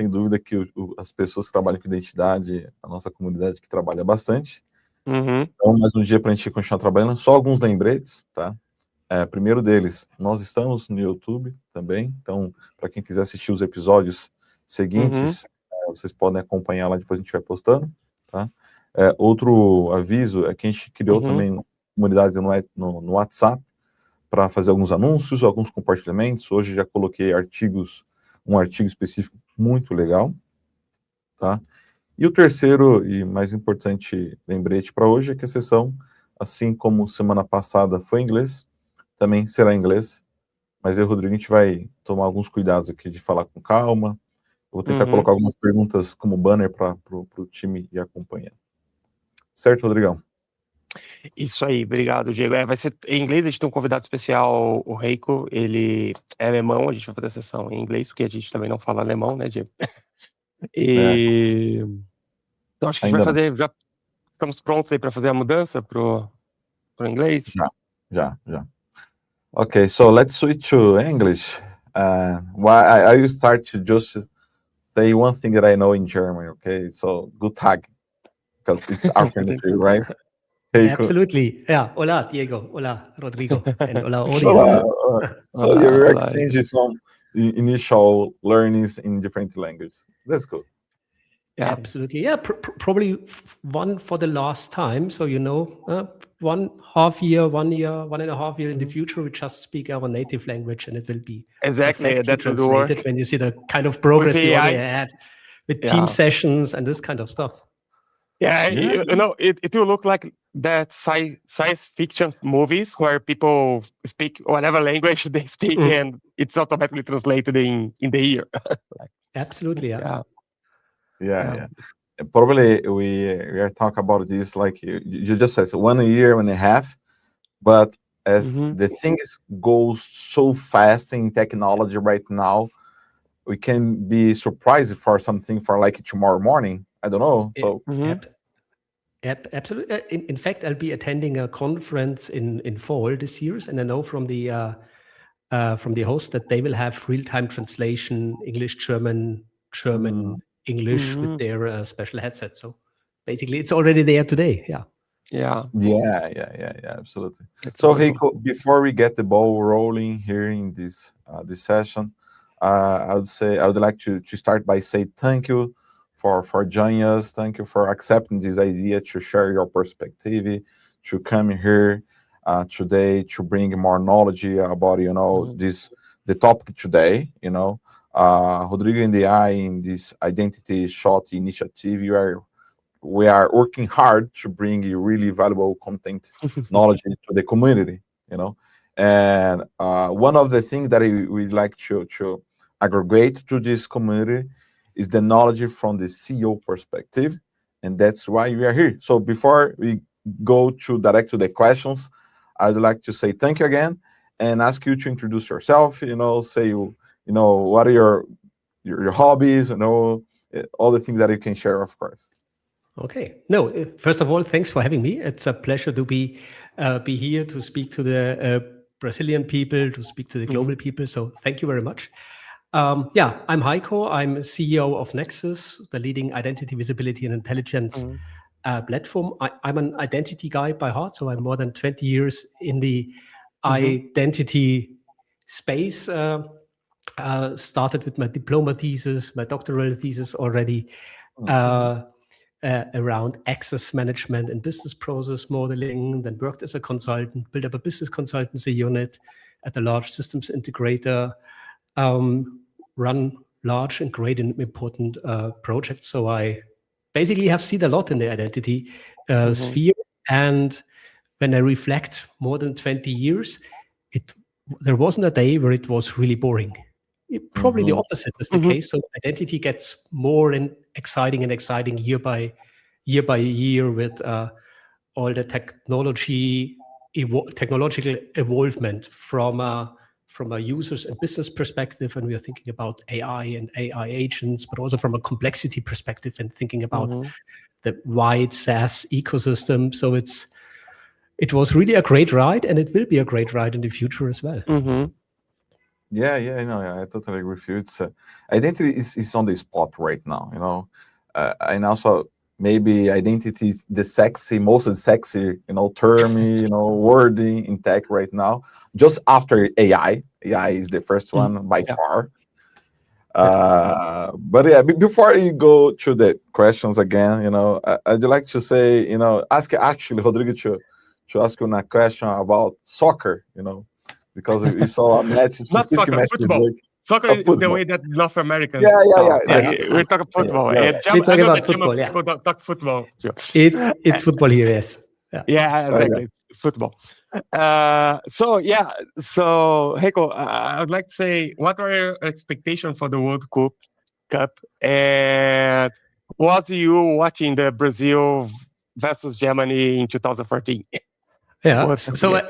tenho dúvida que as pessoas que trabalham com identidade, a nossa comunidade que trabalha bastante. Então, mais um dia para a gente continuar trabalhando. Só alguns lembretes, tá? Primeiro deles, nós estamos no YouTube também, então, para quem quiser assistir os episódios seguintes, vocês podem acompanhar lá, depois a gente vai postando, tá? Outro aviso é que a gente criou também comunidade no WhatsApp para fazer alguns anúncios, alguns compartilhamentos. Hoje já coloquei um artigo específico muito legal, tá? E o terceiro e mais importante lembrete para hoje é que a sessão, assim como semana passada foi em inglês, também será em inglês, mas eu e o Rodrigo, a gente vai tomar alguns cuidados aqui de falar com calma. Eu vou tentar colocar algumas perguntas como banner para o time ir acompanhando. Certo, Rodrigão? Isso aí, obrigado, Diego. Vai ser em inglês, a gente tem um convidado especial, o Heiko, ele é alemão, a gente vai fazer a sessão em inglês, porque a gente também não fala alemão, né, Diego? Então acho que a gente vai fazer, já estamos prontos aí para fazer a mudança pro inglês? Já. Okay, so let's switch to English. I will start to just say one thing that I know in German, okay? So, good Tag, because it's afternoon, right? Heiko. Absolutely. Yeah. Hola, Diego. Hola, Rodrigo. And hola, audience. So you're exchanging some initial learnings in different languages. That's good. Yeah. Absolutely. Yeah, probably one for the last time. So, 1.5 year, 1 year, 1.5 year in the future, we just speak our native language and it will be exactly that translated when you see the kind of progress we already had with team sessions and this kind of stuff. Yeah, it will look like that science fiction movies where people speak whatever language they speak and it's automatically translated in the ear. Absolutely, yeah. Probably we are talking about this like you just said, 1 year and a half, but as the things go so fast in technology right now, we can be surprised for something for like tomorrow morning. I don't know. So absolutely. In fact, I'll be attending a conference in fall this year, and I know from the host that they will have real-time translation, English, German, English with their special headset. So basically, it's already there today. Yeah, absolutely. So Heiko, before we get the ball rolling here in this session, I would like to start by saying thank you for joining us. Thank you for accepting this idea to share your perspective, to come here today to bring more knowledge about the topic today. Rodrigo and I in this identity shot initiative, we are working hard to bring really valuable content knowledge to the community. And one of the things that we'd like to aggregate to this community is the knowledge from the CEO perspective, and that's why we are here. So before we go direct to the questions, I'd like to say thank you again and ask you to introduce yourself. Say what are your hobbies, all the things that you can share, of course. Okay. No, first of all, thanks for having me. It's a pleasure to be here to speak to the Brazilian people, to speak to the global people. So thank you very much. I'm Heiko. I'm CEO of Nexis, the leading identity, visibility, and intelligence platform. I'm an identity guy by heart, so I'm more than 20 years in the identity space. Started with my diploma thesis, my doctoral thesis already around access management and business process modeling, then worked as a consultant, built up a business consultancy unit at a large systems integrator, run large and great and important projects. So I basically have seen a lot in the identity sphere. And when I reflect more than 20 years, there wasn't a day where it was really boring. Probably the opposite is the case. So identity gets more exciting year by year with all the technological evolvement from a user's and business perspective, and we are thinking about AI and AI agents, but also from a complexity perspective and thinking about the wide SaaS ecosystem. So it was really a great ride, and it will be a great ride in the future as well. Yeah, I totally agree with you. It's identity is on the spot right now, and also maybe identity is the most sexy, term, word in tech right now. Just after AI is the first one by far. But yeah, before you go through the questions again, I'd like to say, ask actually Rodrigo to ask you a question about soccer, because we saw a match, Not specific soccer, match football. like Soccer is the way that North Americans talk. We're talking football. We're talking about football, People don't talk football too. It's football here, yes. Yeah, exactly. It's football. So Heiko, I would like to say, what are your expectations for the World Cup? And was you watching the Brazil versus Germany in 2014? Yeah. So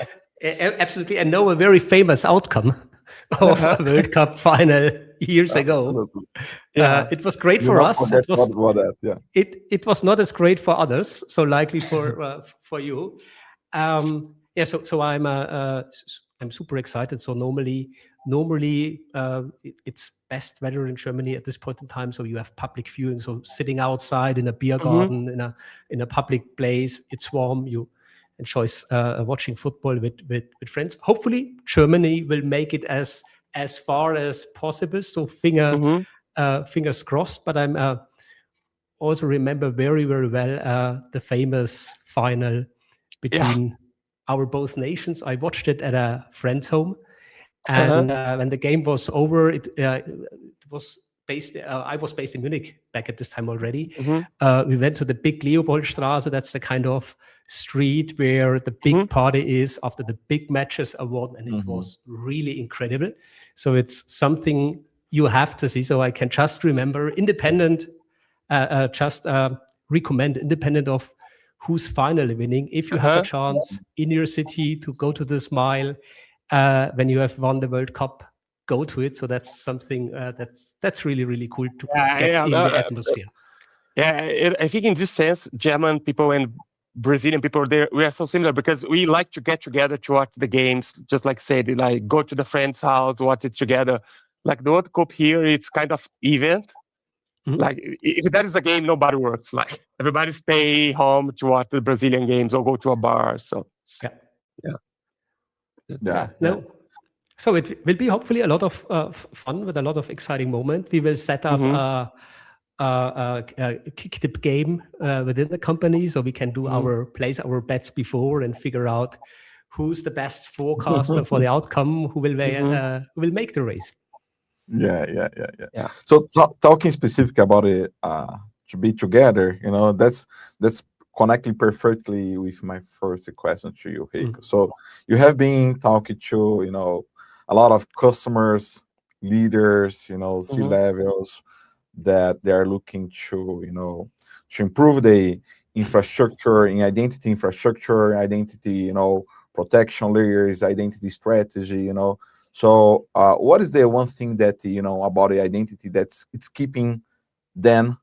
absolutely, I know a very famous outcome of a World Cup final years ago. It was great for us. It was not as great for others. So likely for you. So I'm super excited. So normally it's best weather in Germany at this point in time. So you have public viewing. So sitting outside in a beer garden in a public place, it's warm. You enjoy watching football with friends. Hopefully, Germany will make it as far as possible. So fingers crossed. But I'm also remember very, very well the famous final between our both nations. I watched it at a friend's home, and when the game was over, it was based. I was based in Munich back at this time already. We went to the big Leopoldstraße. That's the kind of street where the big party is after the big matches are won, and it was really incredible. So it's something you have to see. So I can just remember, recommend independent of who's finally winning. If you have a chance in your city to go to the Smile when you have won the World Cup, go to it. So that's something that's really, really cool to get in the atmosphere. I think in this sense, German people and Brazilian people, we are so similar because we like to get together to watch the games. Just like said, like go to the friend's house, watch it together. Like the World Cup here, it's kind of event. Like if that is a game, nobody works. Like everybody stay home to watch the Brazilian games or go to a bar. So So it will be hopefully a lot of fun with a lot of exciting moments. We will set up a kick tip game within the company, so we can do place our bets before and figure out who's the best forecaster for the outcome, who will make the race. Yeah. So talking specific about it, to be together, that's connecting perfectly with my first question to you, Heiko. So you have been talking to, a lot of customers, leaders, C-levels that they are looking to, to improve the infrastructure, in identity infrastructure, identity, protection layers, identity strategy, So what is the one thing that, about the identity it's keeping them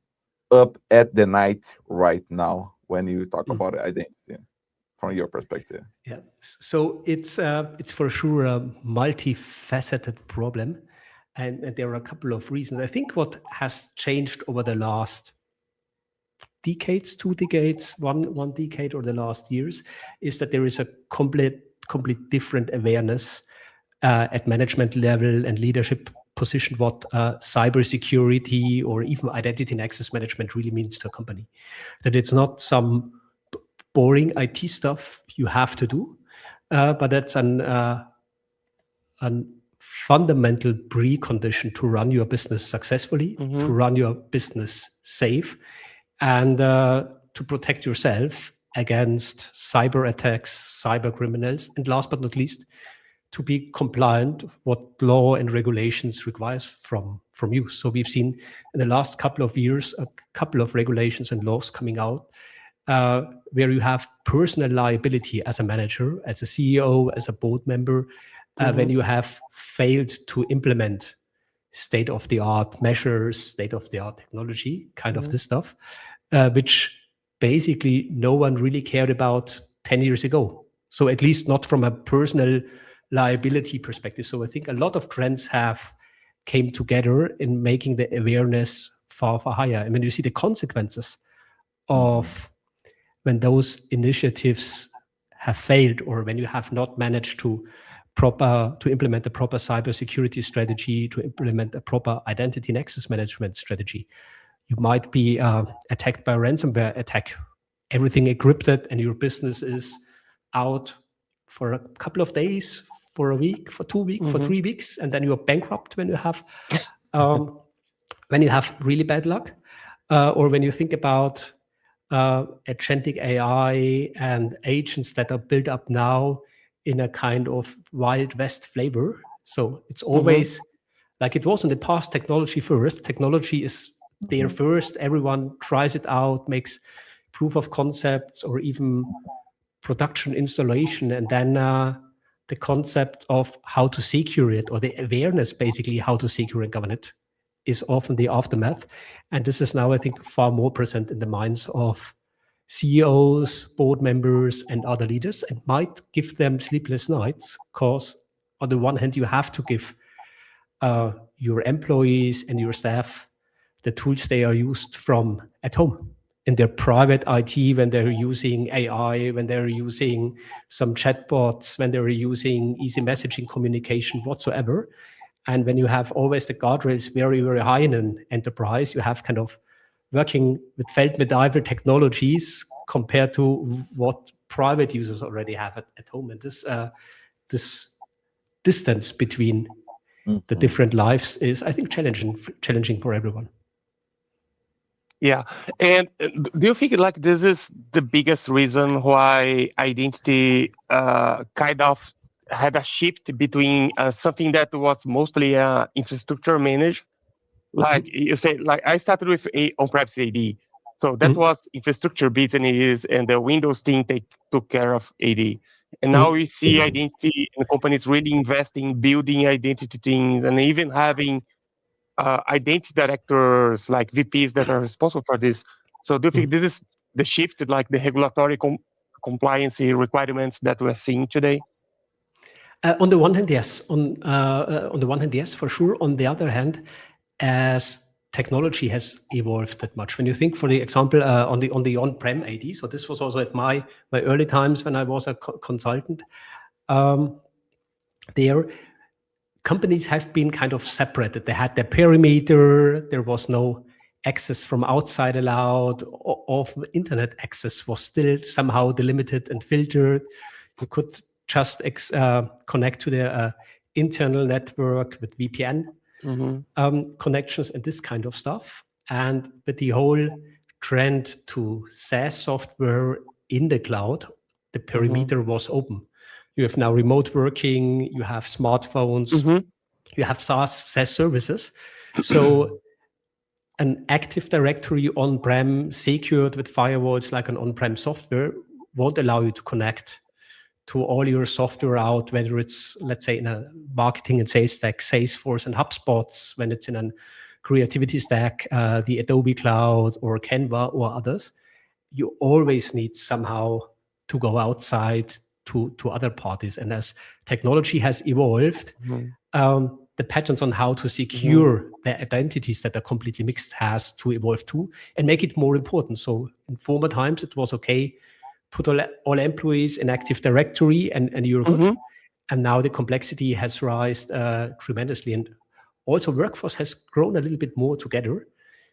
up at the night right now when you talk about identity from your perspective? Yeah, so it's for sure a multifaceted problem, and there are a couple of reasons. I think what has changed over the last decades, 2 decades, one decade, or the last years, is that there is a complete different awareness at management level and leadership position what cybersecurity or even identity and access management really means to a company. That it's not some boring IT stuff you have to do, but that's an fundamental precondition to run your business successfully, to run your business safe, and to protect yourself against cyber attacks, cyber criminals, and last but not least, to be compliant what law and regulations requires from you. So we've seen in the last couple of years a couple of regulations and laws coming out where you have personal liability as a manager, as a CEO, as a board member, when you have failed to implement state-of-the-art measures, state-of-the-art technology, kind of this stuff, which basically no one really cared about 10 years ago. So at least not from a personal liability perspective. So I think a lot of trends have came together in making the awareness far, far higher. And when you see the consequences of when those initiatives have failed, or when you have not managed to implement a proper cybersecurity strategy, to implement a proper identity and access management strategy, you might be attacked by a ransomware attack. Everything encrypted, and your business is out for a couple of days, for a week, for 2 weeks, for 3 weeks, and then you're bankrupt when you have really bad luck. Or when you think about agentic AI and agents that are built up now in a kind of Wild West flavor. So it's always like it was in the past, technology first. Technology is there first. Everyone tries it out, makes proof of concepts or even production installation. And then the concept of how to secure it, or the awareness, basically, how to secure and govern it, is often the aftermath. And this is now, I think, far more present in the minds of CEOs, board members, and other leaders, and might give them sleepless nights, because on the one hand, you have to give your employees and your staff the tools they are used from at home in their private IT, when they're using AI, when they're using some chatbots, when they're using easy messaging communication whatsoever. And when you have always the guardrails very, very high in an enterprise, you have kind of working with Feldmedieval technologies compared to what private users already have at home. And this distance between the different lives is, I think, challenging for everyone. Yeah. And do you think like this is the biggest reason why identity kind of had a shift between something that was mostly infrastructure managed? Like you say, like I started with a on-premise AD. So that was infrastructure business, and the Windows team took care of AD. And now we see identity and companies really investing, building identity teams, and even having identity directors, like VPs, that are responsible for this. So do you think this is the shift, like the regulatory compliance requirements that we're seeing today? On the one hand, yes. On the one hand, yes, for sure. On the other hand, as technology has evolved that much, when you think, for the example, on the on-prem AD, so this was also at my early times when I was a consultant. There, companies have been kind of separated. They had their perimeter. There was no access from outside allowed. Of internet access was still somehow delimited and filtered. You could just connect to their internal network with VPN connections and this kind of stuff. And with the whole trend to SaaS software in the cloud, the perimeter was open. You have now remote working, you have smartphones, you have SaaS services. So an Active Directory on-prem secured with firewalls like an on-prem software won't allow you to connect to all your software out, whether it's, let's say, in a marketing and sales stack, Salesforce and HubSpots, when it's in a creativity stack, the Adobe Cloud or Canva or others. You always need somehow to go outside to other parties. And as technology has evolved, the patterns on how to secure the identities that are completely mixed has to evolve too, and make it more important. So in former times, it was okay, put all employees in Active Directory and you're good. And now the complexity has risen tremendously. And also workforce has grown a little bit more together.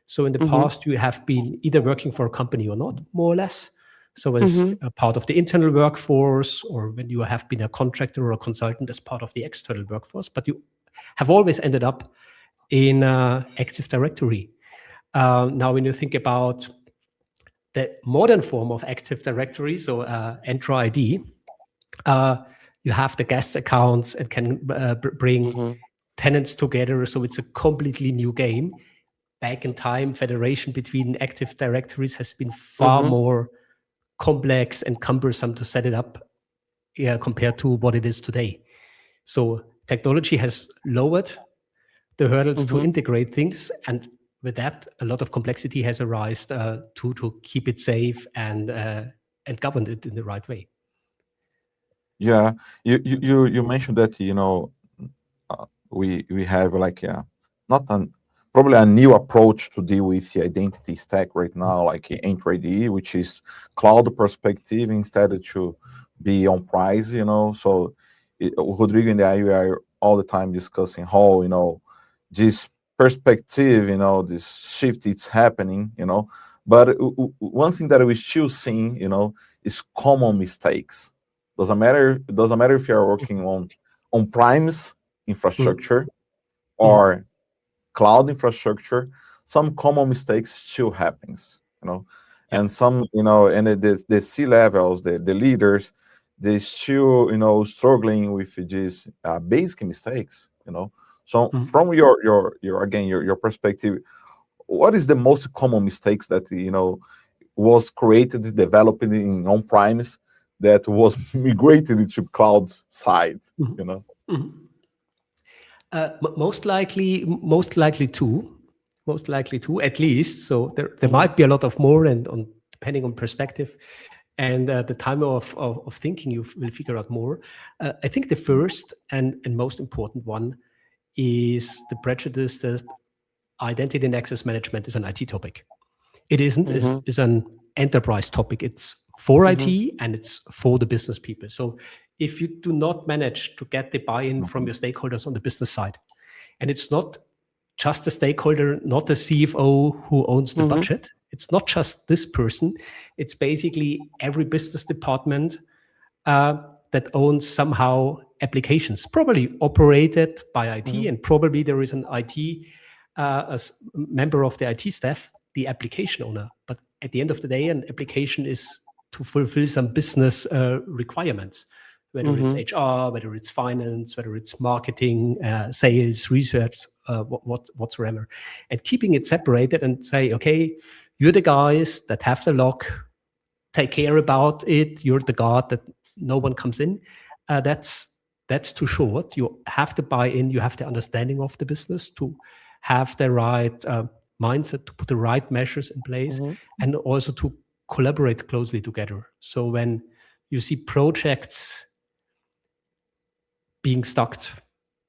So in the past, you have been either working for a company or not, more or less. So as a part of the internal workforce, or when you have been a contractor or a consultant as part of the external workforce, but you have always ended up in Active Directory. Now, when you think about the modern form of Active Directory, so Entra ID, you have the guest accounts and can bring tenants together. So it's a completely new game. Back in time, federation between Active Directories has been far more complex and cumbersome to set it up compared to what it is today. So technology has lowered the hurdles to integrate things, and with that, a lot of complexity has arisen to keep it safe and govern it in the right way. Yeah, you mentioned that we have like not an probably a new approach to deal with the identity stack right now, like Enter ID, which is cloud perspective instead of to be on price. So Rodrigo and I we are all the time discussing how this perspective, this shift it's happening. But one thing that we still seeing, is common mistakes. Doesn't matter if you're working on primes infrastructure or cloud infrastructure. Some common mistakes still happens, and some, and the C levels, the leaders, they still, struggling with these basic mistakes, So from your perspective, what is the most common mistakes that was created, developed in on-premise that was migrated into cloud side? Most likely two at least. So there might be a lot of more, and depending on perspective and the time of thinking, you will figure out more. I think the first and most important one is the prejudice that identity and access management is an IT topic. It isn't. It's an enterprise topic. It's for IT and it's for the business people. So if you do not manage to get the buy-in from your stakeholders on the business side, and it's not just the stakeholder, not the CFO who owns the budget. It's not just this person. It's basically every business department that owns somehow applications, probably operated by IT, and probably there is an IT, as member of the IT staff, the application owner. But at the end of the day, an application is to fulfill some business requirements, whether it's HR, whether it's finance, whether it's marketing, sales, research, whatsoever. And keeping it separated and say, okay, you're the guys that have the lock, take care about it. You're the guard that no one comes in. That's too short. You have to buy in. You have the understanding of the business to have the right mindset, to put the right measures in place, and also to collaborate closely together. So when you see projects being stuck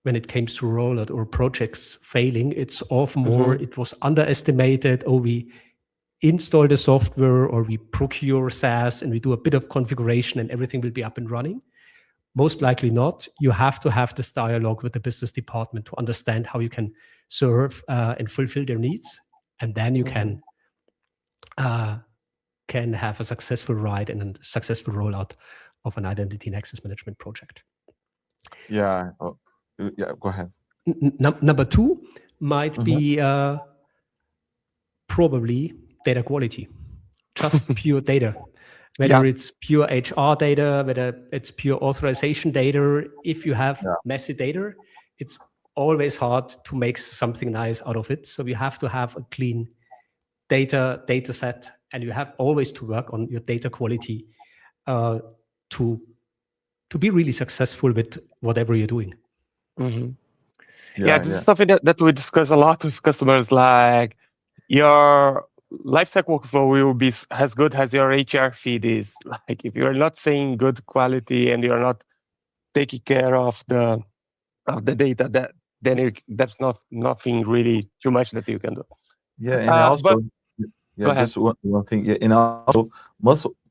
when it comes to rollout or projects failing, it's often more, it was underestimated, or we install the software or we procure SaaS and we do a bit of configuration and everything will be up and running. Most likely not. You have to have this dialogue with the business department to understand how you can serve and fulfill their needs. And then you can have a successful ride and a successful rollout of an identity and access management project. Yeah. Yeah, go ahead. Number two might be probably data quality, just pure data. Whether it's pure HR data, whether it's pure authorization data, if you have messy data, it's always hard to make something nice out of it. So you have to have a clean data set, and you have always to work on your data quality to be really successful with whatever you're doing. Yeah, this is something that we discuss a lot with customers, like your lifecycle workflow will be as good as your HR feed is. Like if you're not saying good quality and you're not taking care of the data, that's nothing really too much that you can do. Yeah, and also, just one thing. Yeah, and also,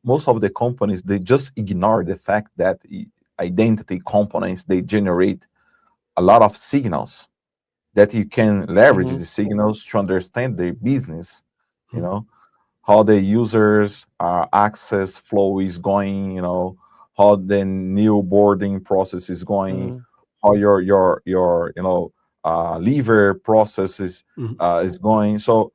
most of the companies, they just ignore the fact that identity components, they generate a lot of signals that you can leverage the signals to understand their business, how the users access flow is going, how the new boarding process is going, how your lever process is going. So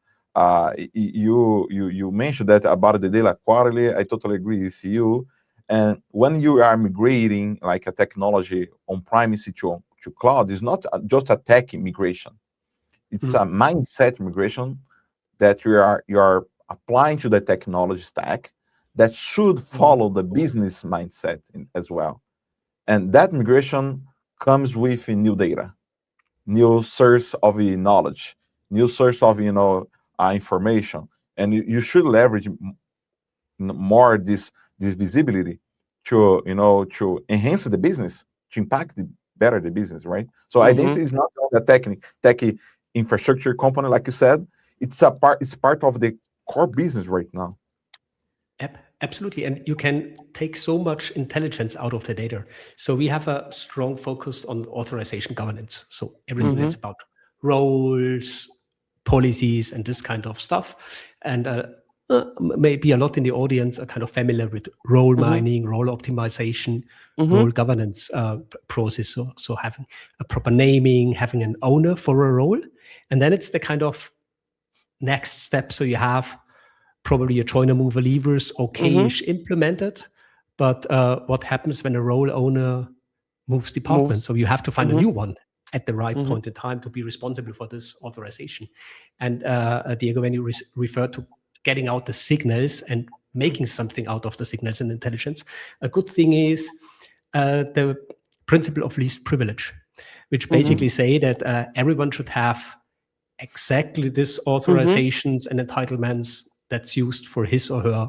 you mentioned that about the data quality. I totally agree with you. And when you are migrating like a technology on premise to cloud, it's not just a tech migration. It's a mindset migration that you are applying to the technology stack that should follow the business mindset as well. And that migration comes with new data, new source of knowledge, new source of information, and you should leverage more this visibility to enhance the business, to impact better the business, right? So identity is not only a techie infrastructure component, like you said. It's part of the core business right now. Absolutely, and you can take so much intelligence out of the data. So we have a strong focus on authorization governance. So everything that's about roles, policies, and this kind of stuff. And maybe a lot in the audience are kind of familiar with role mining, role optimization, role governance process. So having a proper naming, having an owner for a role, and then it's the kind of next step. So you have probably a joiner mover levers okay-ish implemented, but what happens when a role owner moves department? So you have to find a new one at the right point in time to be responsible for this authorization. And Diego, when you refer to getting out the signals and making something out of the signals in intelligence, a good thing is the principle of least privilege, which basically say that everyone should have exactly this authorizations and entitlements that's used for his or her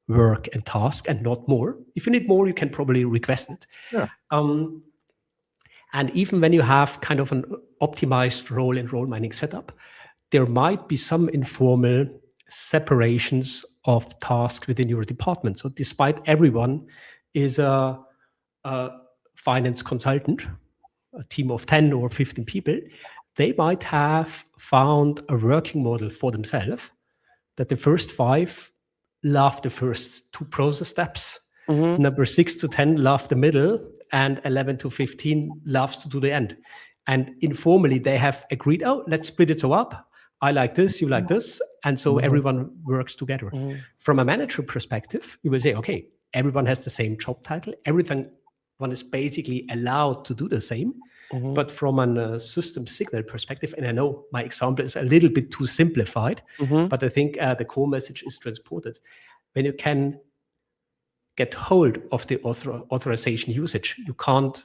work and task, and not more. If you need more, you can probably request it. Yeah. And even when you have kind of an optimized role and role mining setup, there might be some informal separations of tasks within your department. So despite everyone is a finance consultant, a team of 10 or 15 people, they might have found a working model for themselves that the first 5 love the first 2 process steps, number 6 to 10 love the middle, and 11 to 15 loves to do the end. And informally, they have agreed, oh, let's split it so up. I like this, you like this. And so everyone works together. From a manager perspective, you will say, okay, everyone has the same job title. One is basically allowed to do the same. But from a system signal perspective, and I know my example is a little bit too simplified, but I think the core message is transported. When you can get hold of the authorization usage, you can't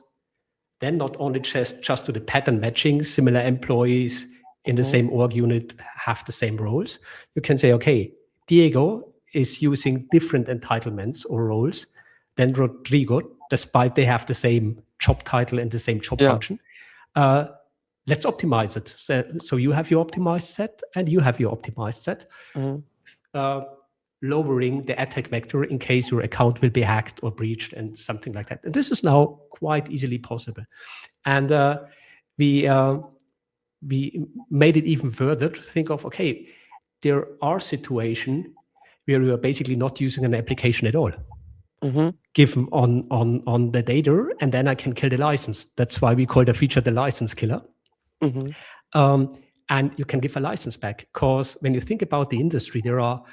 then not only just do the pattern matching, similar employees in the same org unit have the same roles. You can say, okay, Diego is using different entitlements or roles than Rodrigo, despite they have the same job title and the same job function. Let's optimize it. So you have your optimized set and you have your optimized set, lowering the attack vector in case your account will be hacked or breached and something like that. And this is now quite easily possible. And we made it even further to think of, okay, there are situations where you are basically not using an application at all. Given on the data, and then I can kill the license. That's why we call the feature the license killer. And you can give a license back, because when you think about the industry, there are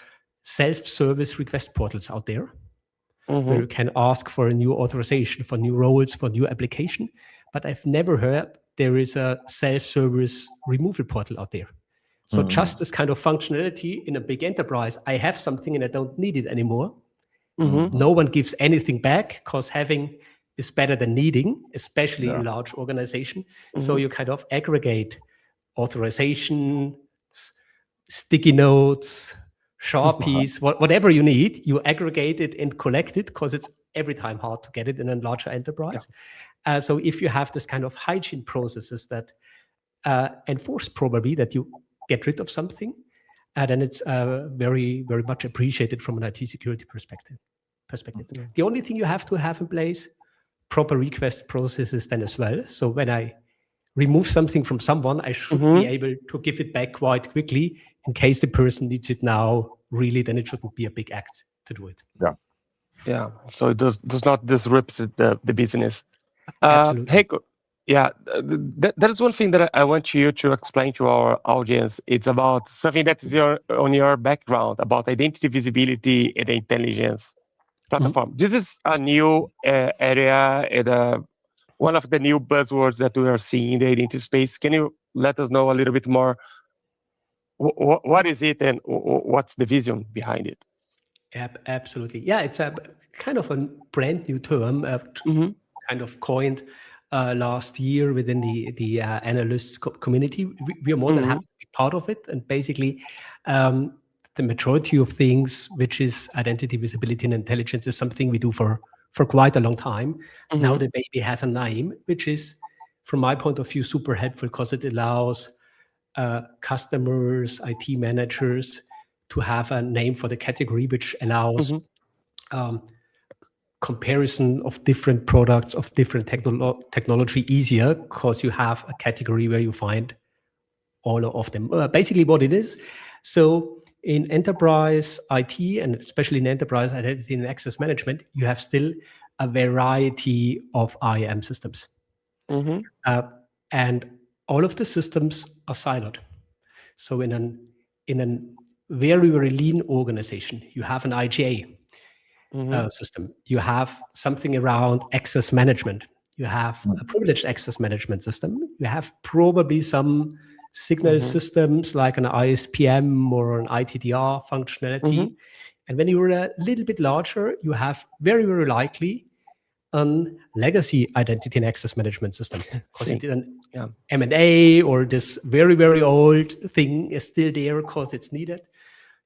self-service request portals out there where you can ask for a new authorization, for new roles, for new application. But I've never heard there is a self-service removal portal out there. So just this kind of functionality in a big enterprise, I have something and I don't need it anymore. No one gives anything back, because having is better than needing, especially in large organization. So you kind of aggregate authorization, sticky notes, Sharpies, whatever you need, you aggregate it and collect it, because it's every time hard to get it in a larger enterprise. So if you have this kind of hygiene processes that enforce probably that you get rid of something, then it's very, very much appreciated from an IT security perspective. The only thing you have to have in place, proper request processes then as well. So when I remove something from someone, I should be able to give it back quite quickly in case the person needs it now. Really, then it shouldn't be a big act to do it. Yeah. So it does not disrupt the business. Absolutely. Heiko, that is one thing that I want you to explain to our audience. It's about something that is on your background, about identity visibility and intelligence platform. This is a new area and one of the new buzzwords that we are seeing in the identity space. Can you let us know a little bit more? What is it and what's the vision behind it? Absolutely. Yeah, it's a kind of a brand new term, kind of coined last year within the analysts community. We are more than happy to be part of it. And basically, the majority of things, which is identity, visibility, and intelligence, is something we do for for quite a long time. Now the baby has a name, which is, from my point of view, super helpful because it allows customers, IT managers to have a name for the category, which allows comparison of different products of different technology easier because you have a category where you find all of them. Basically what it is. So in enterprise IT, and especially in enterprise identity and access management, you have still a variety of IAM systems. And all of the systems are siloed. So in a very, very lean organization, you have an IGA system. You have something around access management. You have a privileged access management system. You have probably some signal systems like an ISPM or an ITDR functionality. And when you're a little bit larger, you have very, very likely a legacy identity and access management system. Because you did an M&A, or this very, very old thing is still there because it's needed.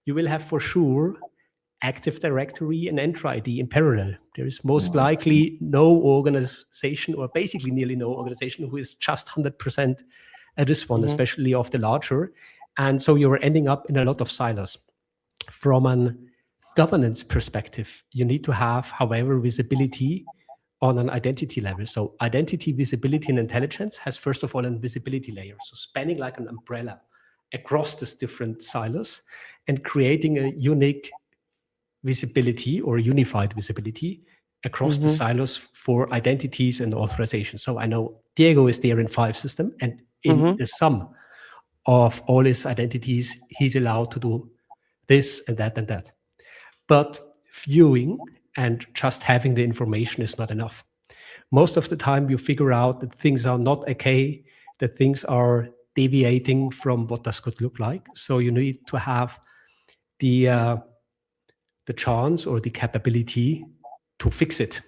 You will have for sure Active Directory and Entra ID in parallel. There is most likely no organization, or basically nearly no organization, who is just 100% at this one, especially of the larger. And so you're ending up in a lot of silos. From a governance perspective, you need to have, however, visibility on an identity level. So identity, visibility, and intelligence has, first of all, a visibility layer. So spanning like an umbrella across these different silos and creating a unique visibility or unified visibility across the silos for identities and authorization. So I know Diego is there in 5 systems, and in the sum of all his identities, he's allowed to do this and that and that. But viewing and just having the information is not enough. Most of the time you figure out that things are not okay, that things are deviating from what this could look like. So you need to have the chance or the capability to fix it,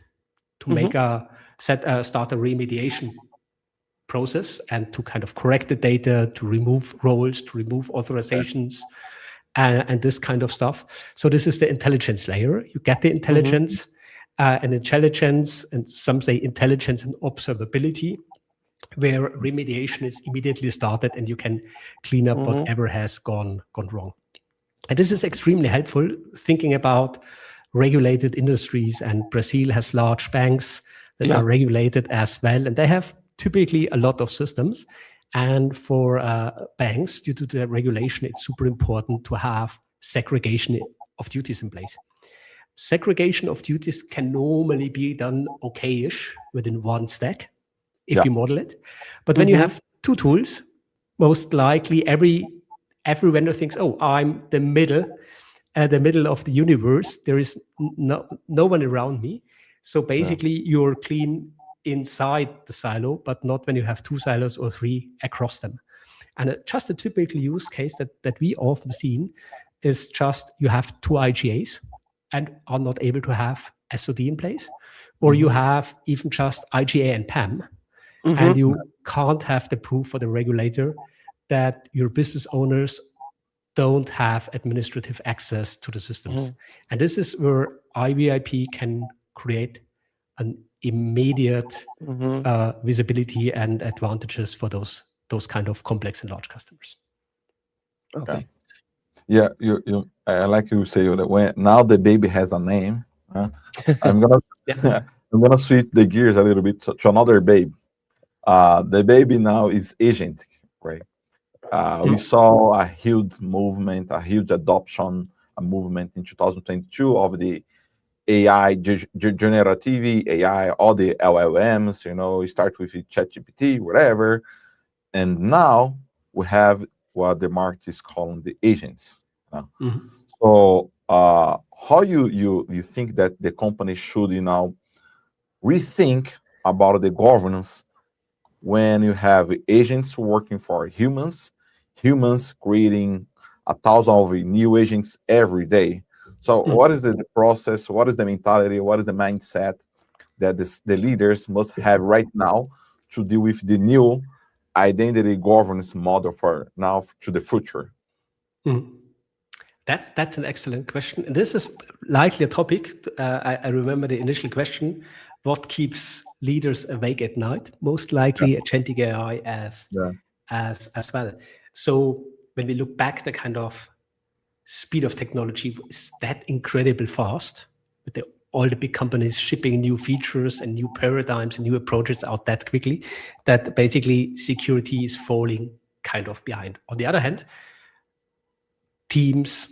to make start a remediation process and to kind of correct the data, to remove roles, to remove authorizations, and this kind of stuff. So this is the intelligence layer. You get the intelligence, and some say intelligence and observability, where remediation is immediately started and you can clean up whatever has gone wrong. And this is extremely helpful thinking about regulated industries, and Brazil has large banks that are regulated as well, and they have typically a lot of systems. And for banks, due to the regulation, it's super important to have segregation of duties in place. Segregation of duties can normally be done okay-ish within one stack if you model it. But when you have 2 tools, most likely every vendor thinks, oh, I'm the middle of the universe. There is no one around me. So basically you're clean inside the silo, but not when you have 2 silos or 3 across them. And just a typical use case that we often seen is just you have 2 IGAs and are not able to have SOD in place, or you have even just IGA and PAM, and you can't have the proof for the regulator that your business owners don't have administrative access to the systems. And this is where IBIP can create an immediate visibility and advantages for those kind of complex and large customers. Okay. Yeah, I like you say that when now the baby has a name. I'm gonna switch the gears a little bit to another baby. The baby now is agent, right? We saw a huge movement, a huge adoption, a movement in 2022 of the AI, generative AI, all the LLMs, start with ChatGPT, whatever. And now we have what the market is calling the agents. So how you think that the company should rethink about the governance when you have agents working for humans creating 1,000 of new agents every day? So what is the process? What is the mentality? What is the mindset that the leaders must have right now to deal with the new identity governance model for now to the future? That's an excellent question. And this is likely a topic. I remember the initial question, what keeps leaders awake at night? Most likely agentic AI as well. So when we look back, the kind of speed of technology is that incredibly fast, with all the big companies shipping new features and new paradigms and new approaches out that quickly, that basically security is falling kind of behind. On the other hand, teams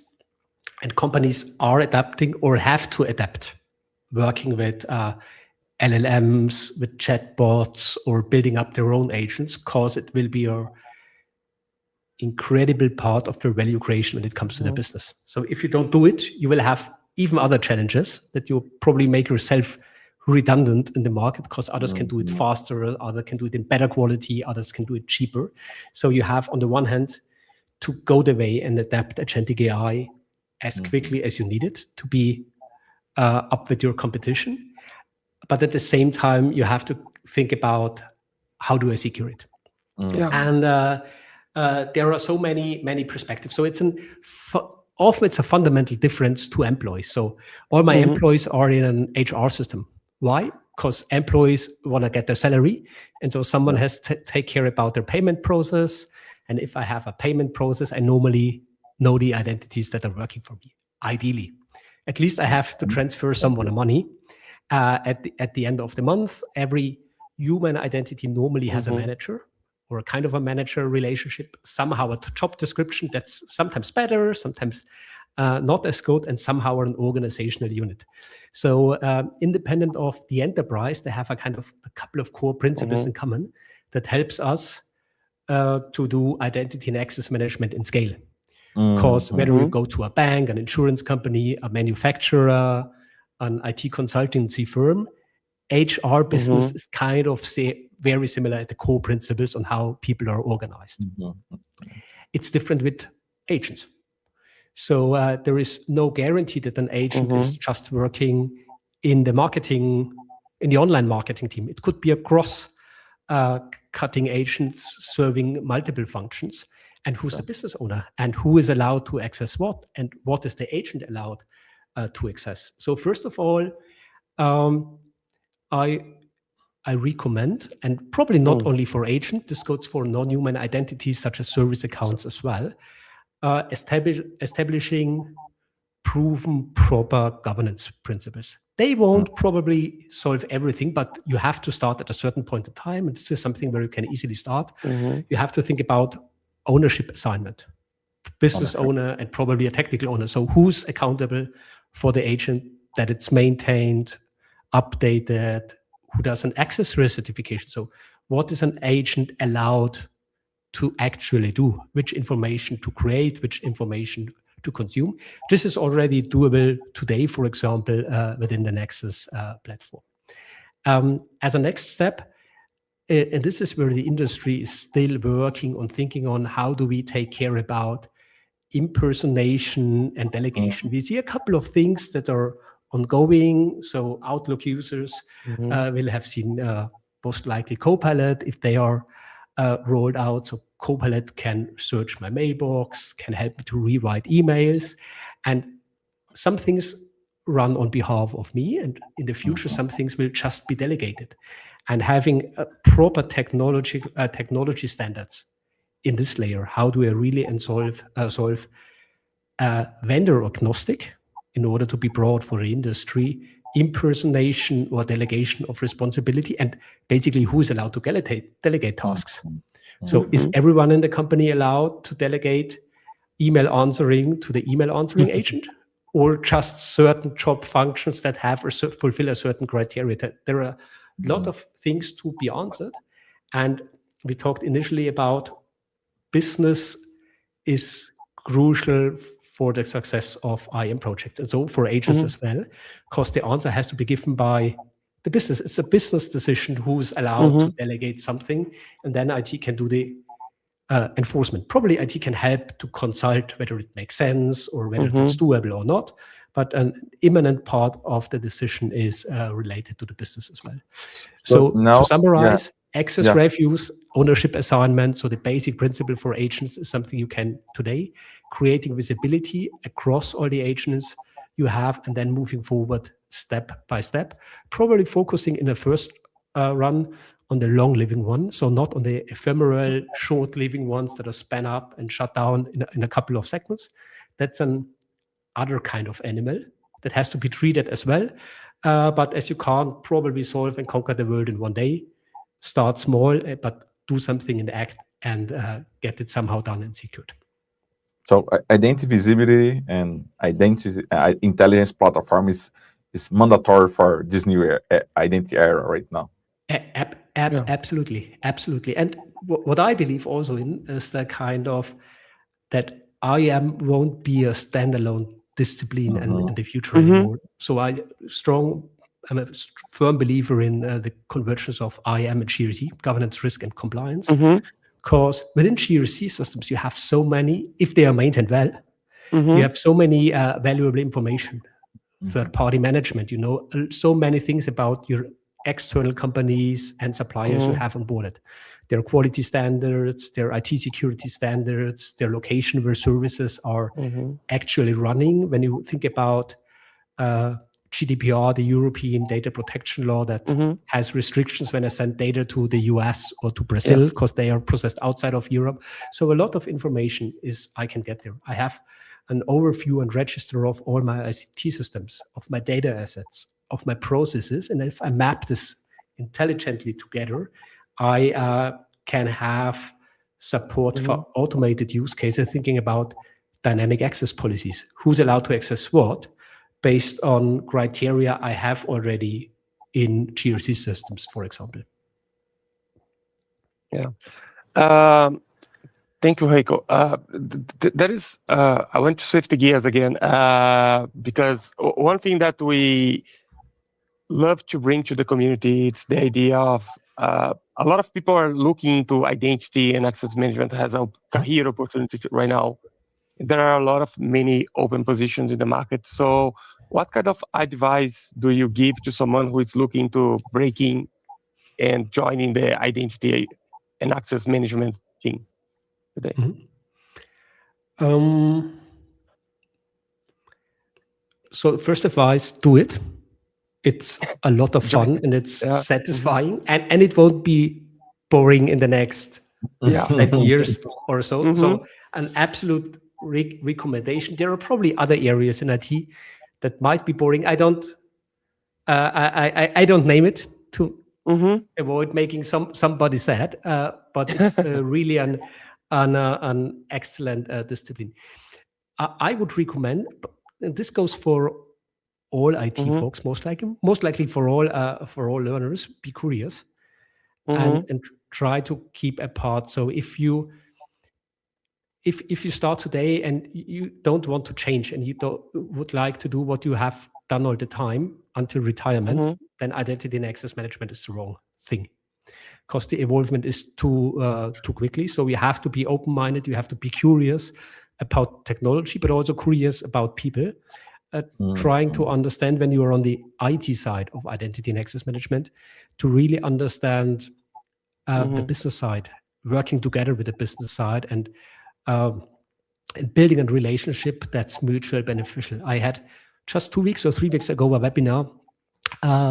and companies are adapting or have to adapt, working with LLMs, with chatbots, or building up their own agents, because it will be an incredible part of their value creation when it comes to their business. So if you don't do it, you will have even other challenges that you probably make yourself redundant in the market, because others can do it faster, others can do it in better quality, others can do it cheaper. So you have, on the one hand, to go the way and adapt agentic AI as quickly as you need it to be up with your competition. But at the same time, you have to think about, how do I secure it? And there are so many perspectives. So often it's a fundamental difference to employees. So all my employees are in an HR system. Why? Because employees want to get their salary. And so someone has to take care about their payment process. And if I have a payment process, I normally know the identities that are working for me, ideally. At least I have to transfer someone money at the end of the month. Every human identity normally has a manager, or a kind of a manager relationship, somehow a job description that's sometimes better, sometimes not as good, and somehow an organizational unit. So independent of the enterprise, they have a couple of core principles in common that helps us to do identity and access management in scale. Because whether you go to a bank, an insurance company, a manufacturer, an IT consultancy firm, HR business is kind of very similar at the core principles on how people are organized. It's different with agents. So there is no guarantee that an agent is just working in the marketing, in the online marketing team. It could be a cross-cutting agent serving multiple functions. And who's the business owner? And who is allowed to access what? And what is the agent allowed to access? So first of all, I recommend, and probably not only for agent, this goes for non-human identities such as service accounts as well, establishing proven proper governance principles. They won't probably solve everything, but you have to start at a certain point in time. And this is something where you can easily start. You have to think about ownership assignment, business owner, and probably a technical owner. So who's accountable for the agent, that it's maintained, updated, who does an access risk certification? So what is an agent allowed to actually do? Which information to create, which information to consume? This is already doable today, for example, within the Nexis platform. As a next step, and this is where the industry is still working on thinking on, how do we take care about impersonation and delegation? We see a couple of things that are ongoing. So Outlook users will have seen most likely Copilot if they are rolled out. So Copilot can search my mailbox, can help me to rewrite emails, and some things run on behalf of me. And in the future, some things will just be delegated. And having a proper technology standards in this layer, how do I really solve vendor agnostic in order to be broad for the industry, impersonation or delegation of responsibility, and basically who is allowed to delegate tasks. So is everyone in the company allowed to delegate email answering to the email answering agent, or just certain job functions that have fulfill a certain criteria? There are a lot of things to be answered. And we talked initially about business is crucial for the success of IM projects, and so for agents as well, because the answer has to be given by the business. It's a business decision who's allowed to delegate something, and then IT can do the enforcement. Probably IT can help to consult whether it makes sense or whether that's doable or not, but an imminent part of the decision is related to the business as well. So now, to summarize, Access reviews, ownership assignment. So the basic principle for agents is something you can today, creating visibility across all the agents you have, and then moving forward step by step, probably focusing in the first run on the long-living one, so not on the ephemeral, short-living ones that are spun up and shut down in a couple of seconds. That's an other kind of animal that has to be treated as well. But as you can't probably solve and conquer the world in one day, start small, but do something in the act and get it somehow done and secured. So identity visibility and identity intelligence platform is mandatory for this new identity era right now. Absolutely. And what I believe also in is the kind of that IAM won't be a standalone discipline in the future anymore. So I'm a firm believer in the convergence of IAM and GRC, governance, risk, and compliance. Because within GRC systems, you have so many, if they are maintained well, you have so many valuable information, third-party management, so many things about your external companies and suppliers you have onboarded. Their quality standards, their IT security standards, their location where services are actually running. When you think about GDPR, the European data protection law that has restrictions when I send data to the US or to Brazil because they are processed outside of Europe. So a lot of information I can get there. I have an overview and register of all my ICT systems, of my data assets, of my processes. And if I map this intelligently together, I can have support for automated use cases, thinking about dynamic access policies. Who's allowed to access what? Based on criteria I have already in GRC systems, for example. Thank you, Heiko. That is, I want to shift gears again because one thing that we love to bring to the community is the idea of a lot of people are looking into identity and access management as a career opportunity right now. There are a lot of many open positions in the market. So what kind of advice do you give to someone who is looking to breaking and joining the identity and access management team today? So first advice, do it. It's a lot of fun and it's satisfying and it won't be boring in the next 20 years or so. So an absolute recommendation. There are probably other areas in IT that might be boring. I don't name it to avoid making somebody sad, but it's really an excellent discipline. I would recommend, and this goes for all IT folks, most likely for all learners, be curious and try to keep apart. So if you start today and you don't want to change and you would like to do what you have done all the time until retirement, then identity and access management is the wrong thing. Because the evolvement is too quickly. So you have to be open-minded. You have to be curious about technology, but also curious about people. Trying to understand when you are on the IT side of identity and access management, to really understand the business side, working together with the business side, and building a relationship that's mutually beneficial. I had just 2 weeks or 3 weeks ago a webinar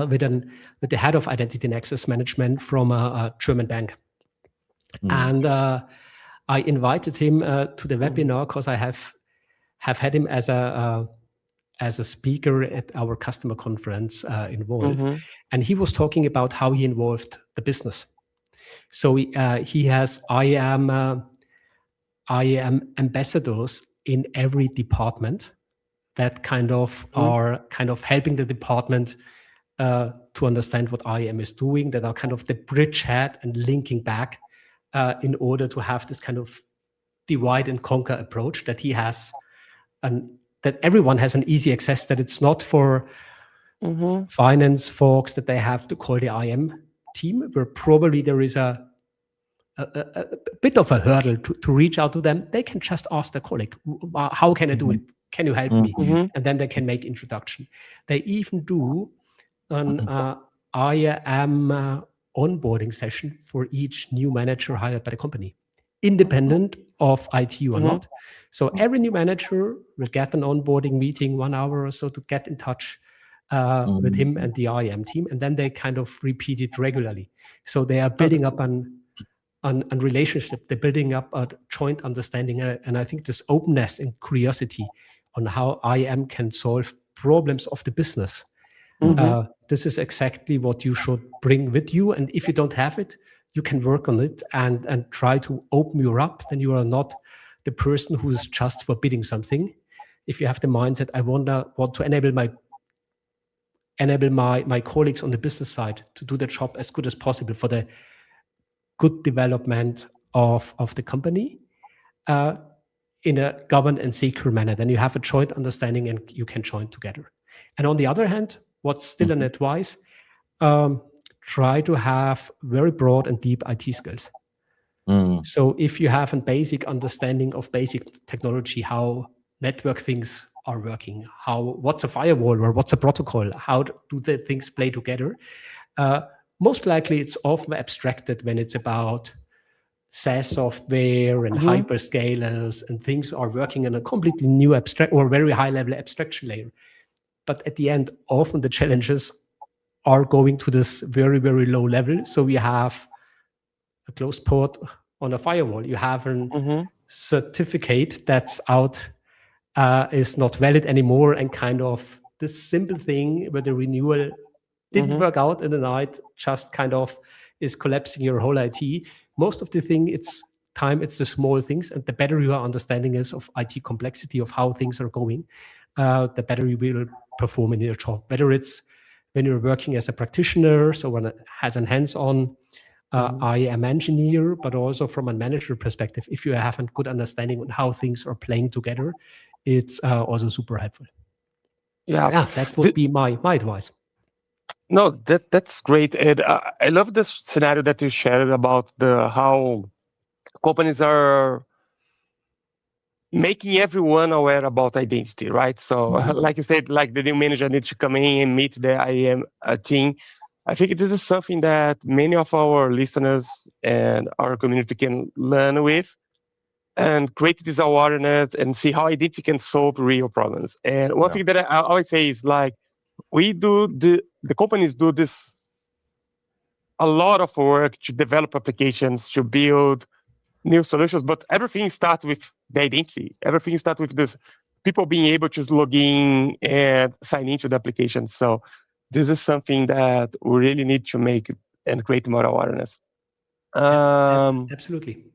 with the head of identity and access management from a German bank, and I invited him to the webinar because I have had him as a speaker at our customer conference involved, and he was talking about how he involved the business. So he has IAM ambassadors in every department that kind of are kind of helping the department to understand what IAM is doing, that are kind of the bridgehead and linking back in order to have this kind of divide and conquer approach that he has, and that everyone has an easy access, that it's not for finance folks that they have to call the IAM team, where probably there is a bit of a hurdle to reach out to them. They can just ask their colleague, how can I do it? Can you help me? And then they can make introduction. They even do an IAM onboarding session for each new manager hired by the company, independent of IT or not. So every new manager will get an onboarding meeting, 1 hour or so, to get in touch with him and the IAM team, and then they kind of repeat it regularly. So they are building up an relationship. They're building up a joint understanding, and I think this openness and curiosity on how IAM can solve problems of the business. This is exactly what you should bring with you, and if you don't have it, you can work on it and try to open you up. Then you are not the person who is just forbidding something. If you have the mindset, I want to enable my colleagues on the business side to do the job as good as possible for the good development of the company in a governed and secure manner, then you have a joint understanding and you can join together. And on the other hand, what's still an advice, try to have very broad and deep IT skills. So if you have a basic understanding of basic technology, how network things are working, what's a firewall or what's a protocol, how do the things play together, most likely it's often abstracted when it's about SaaS software and hyperscalers and things are working in a completely new abstract or very high level abstraction layer. But at the end, often the challenges are going to this very, very low level. So we have a closed port on a firewall. You have a certificate that's out, is not valid anymore, and kind of this simple thing where the renewal didn't work out in the night, just kind of is collapsing your whole IT. Most of the thing, it's the small things, and the better your understanding is of IT complexity, of how things are going, the better you will perform in your job. Whether it's when you're working as a practitioner, so when it has a hands-on IAM engineer, but also from a manager perspective, if you have a good understanding on how things are playing together, it's also super helpful. Yeah, that would be my advice. No, that's great. And I love this scenario that you shared about how companies are making everyone aware about identity, right? So like you said, like the new manager needs to come in and meet the IAM team. I think this is something that many of our listeners and our community can learn with and create this awareness and see how identity can solve real problems. And one thing that I always say is like, the companies do this a lot of work to develop applications, to build new solutions, but everything starts with the identity. Everything starts with this people being able to log in and sign into the application. So this is something that we really need to make and create more awareness. Absolutely.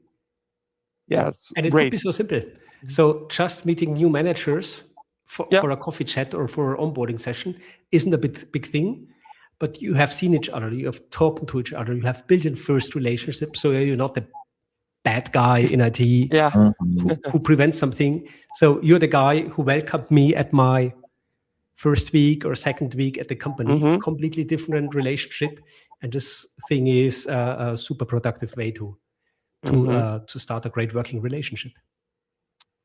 Yes, and it could be so simple. So just meeting new managers for a coffee chat or for an onboarding session isn't a big thing, but you have seen each other, you have talked to each other, you have built in first relationships, so you're not the bad guy in IT who prevents something. So you're the guy who welcomed me at my first week or second week at the company, completely different relationship, and this thing is a super productive way to start a great working relationship.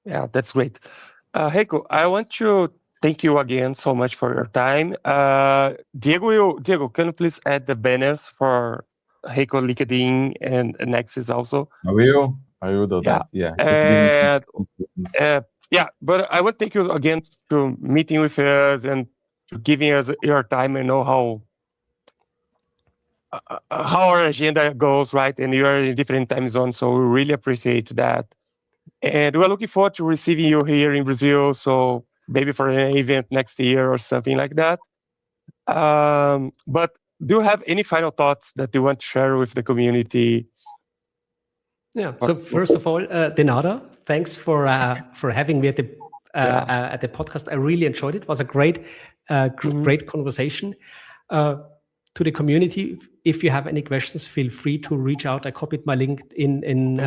Yeah, that's great. Heiko, I want to thank you again so much for your time. Diego, can you please add the banners for Heiko LinkedIn and Nexis also? I will do that. Yeah. But I want to thank you again for meeting with us and to giving us your time. I know how our agenda goes, right? And you are in different time zones, so we really appreciate that. And we're looking forward to receiving you here in Brazil, so maybe for an event next year or something like that. But do you have any final thoughts that you want to share with the community? Yeah. So first of all, de nada. Thanks for having me at the podcast. I really enjoyed it. It was a great conversation. To the community, if you have any questions, feel free to reach out. I copied my link in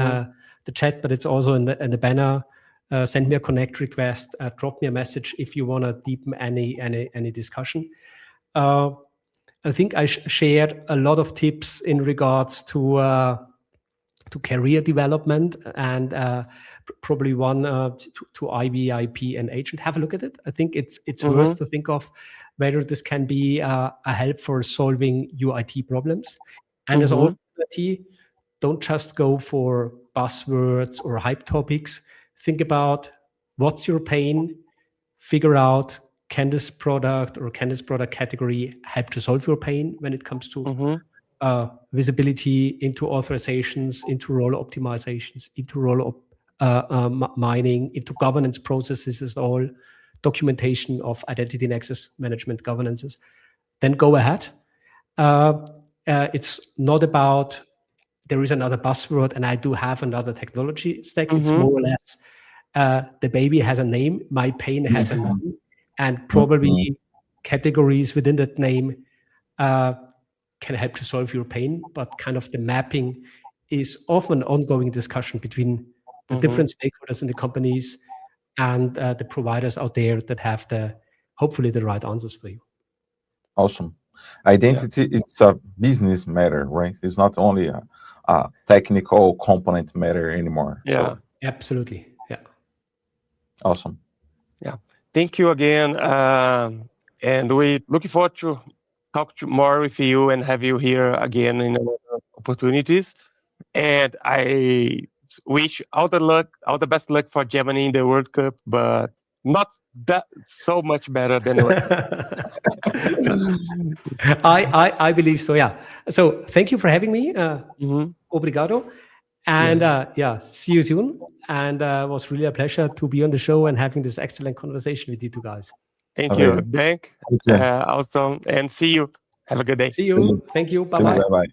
the chat, but it's also in the banner. Send me a connect request. Drop me a message if you want to deepen any discussion. I think I shared a lot of tips in regards to career development and probably one to IVIP and agent. Have a look at it. I think it's worth to think of whether this can be a help for solving your IT problems. And as always, don't just go for buzzwords or hype topics. Think about what's your pain, figure out, can this product or can this product category help to solve your pain when it comes to visibility, into authorizations, into role optimizations, into role mining, into governance processes as all, documentation of identity and access management governances. Then go ahead. It's not about there is another buzzword and I do have another technology stack. It's more or less the baby has a name, my pain has a name, and probably categories within that name can help to solve your pain, but kind of the mapping is often an ongoing discussion between the different stakeholders in the companies and the providers out there that have hopefully the right answers for you. Awesome. Identity, it's a business matter, right? It's not only a technical component matter anymore. Yeah, so. Absolutely. Yeah. Awesome. Yeah. Thank you again. And we looking forward to talk more with you and have you here again in other opportunities. And I wish all the best luck for Germany in the World Cup, but not that so much better than I believe so, yeah. So thank you for having me. Obrigado. And see you soon. And it was really a pleasure to be on the show and having this excellent conversation with you two guys. Thank you. Awesome. And see you. Have a good day. See you. Thank you. Bye-bye. Bye-bye.